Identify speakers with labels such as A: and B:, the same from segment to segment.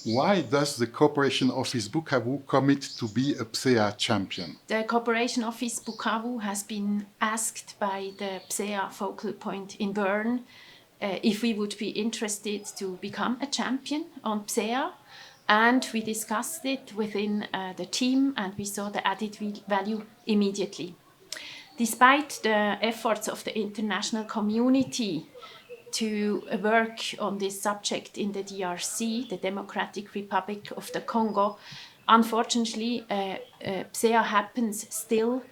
A: Why does the Cooperation Office Bukavu commit to be a PSEAH champion?
B: The Cooperation Office Bukavu has been asked by the PSEAH focal point in Bern if we would be interested to become a champion on PSEAH, and we discussed it within the team and we saw the added value immediately. Despite the efforts of the international community to work on this subject in the DRC, the Democratic Republic of the Congo, unfortunately, PSEAH happens still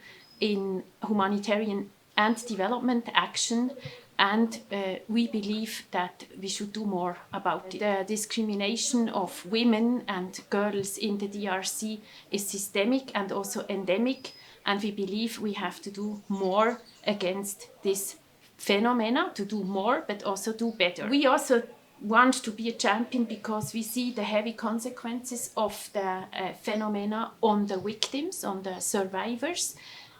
B: in humanitarian and development action, and we believe that we should do more about it. The discrimination of women and girls in the DRC is systemic and also endemic, and we believe we have to do more against this phenomena, to do more but also do better. We also want to be a champion because we see the heavy consequences of the phenomena on the victims, on the survivors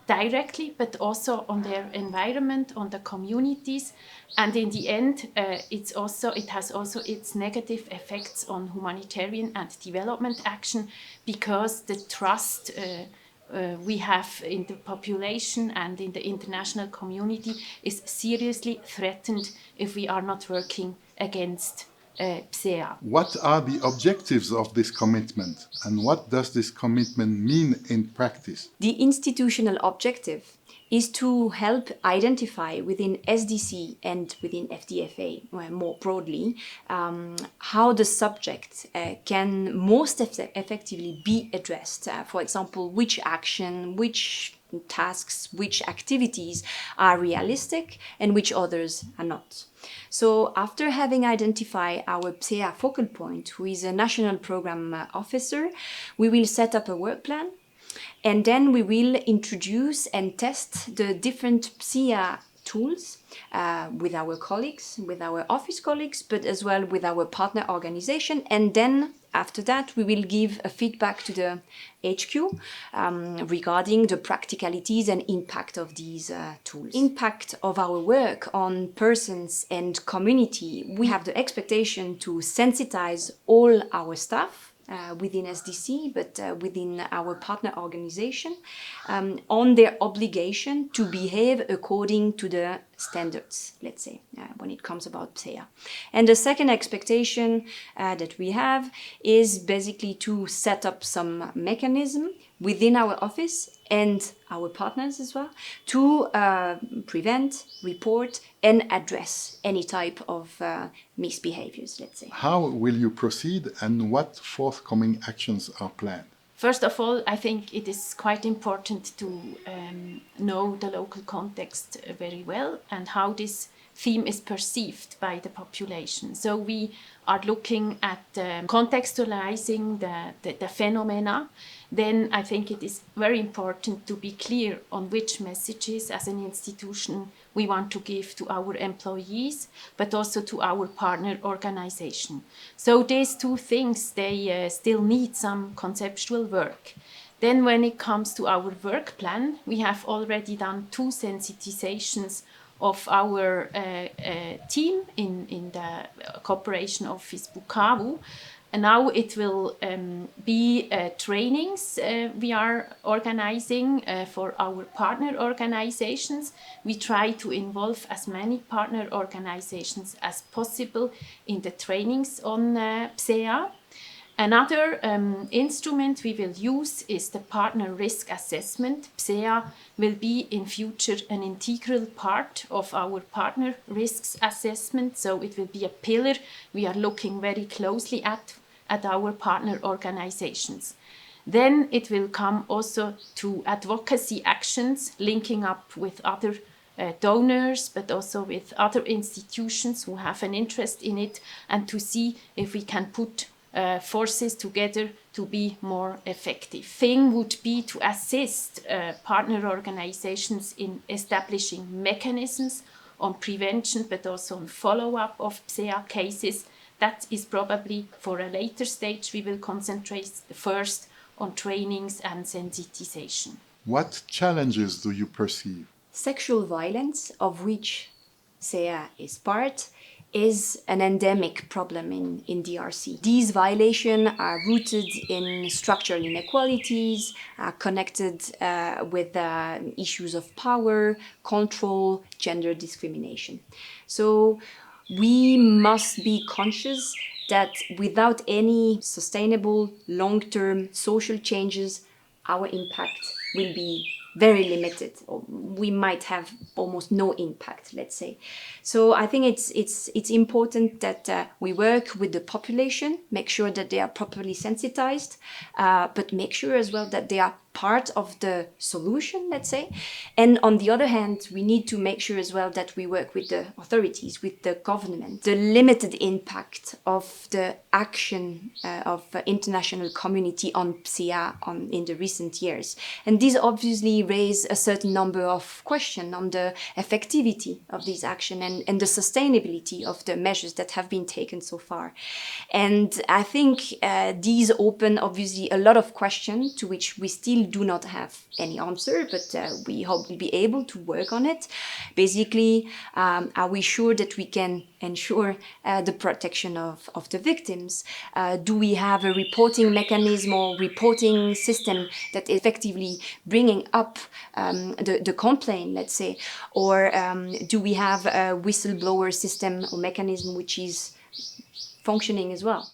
B: directly, but also on their environment, on the communities, and in the end it has also its negative effects on humanitarian and development action, because the trust we have in the population and in the international community is seriously threatened if we are not working against PSEAH.
A: What are the objectives of this commitment, and what does this commitment mean in practice?
C: The institutional objective is to help identify within SDC and within FDFA, more broadly, how the subject can most effectively be addressed. For example, which action, which tasks, which activities are realistic and which others are not. So after having identified our PSEAH focal point, who is a national program officer, we will set up a work plan. And then we will introduce and test the different PSEAH tools with our colleagues, with our office colleagues, but as well with our partner organization. And then after that, we will give a feedback to the HQ regarding the practicalities and impact of these tools. Impact of our work on persons and community. We have the expectation to sensitize all our staff within SDC, but within our partner organization, on their obligation to behave according to the standards, let's say, when it comes about PSEAH. And the second expectation that we have is basically to set up some mechanism within our office and our partners as well to prevent, report, and address any type of misbehaviors, let's say.
A: How will you proceed, and what forthcoming actions are planned?
B: First of all, I think it is quite important to know the local context very well and how this theme is perceived by the population. So we are looking at contextualizing the phenomena. Then I think it is very important to be clear on which messages as an institution we want to give to our employees, but also to our partner organization. So these two things, they still need some conceptual work. Then when it comes to our work plan, we have already done 2 sensitizations of our team in the Cooperation Office Bukavu. And now it will be trainings we are organizing for our partner organizations. We try to involve as many partner organizations as possible in the trainings on PSEAH. Another instrument we will use is the partner risk assessment. PSEAH will be in future an integral part of our partner risks assessment, so it will be a pillar we are looking very closely at our partner organizations. Then it will come also to advocacy actions, linking up with other donors, but also with other institutions who have an interest in it, and to see if we can put forces together to be more effective. Thing would be to assist partner organizations in establishing mechanisms on prevention, but also on follow-up of PSEAH cases. That is probably for a later stage. We will concentrate first on trainings and sensitization.
A: What challenges do you perceive?
C: Sexual violence, of which PSEAH is part, is an endemic problem in DRC. These violations are rooted in structural inequalities, connected with issues of power, control, gender discrimination. So we must be conscious that without any sustainable long-term social changes, our impact will be very limited, or we might have almost no impact, let's say. So I think it's important that we work with the population, make sure that they are properly sensitized, but make sure as well that they are part of the solution, let's say. And on the other hand, we need to make sure as well that we work with the authorities, with the government. The limited impact of the action of the international community on PSEAH in the recent years. And these obviously raise a certain number of questions on the effectivity of this action and the sustainability of the measures that have been taken so far. And I think these open obviously a lot of questions to which we still do not have any answer, but we hope we'll be able to work on it. Basically, are we sure that we can ensure the protection of the victims? Do we have a reporting mechanism or reporting system that is effectively bringing up the complaint, let's say? Or do we have a whistleblower system or mechanism which is functioning as well?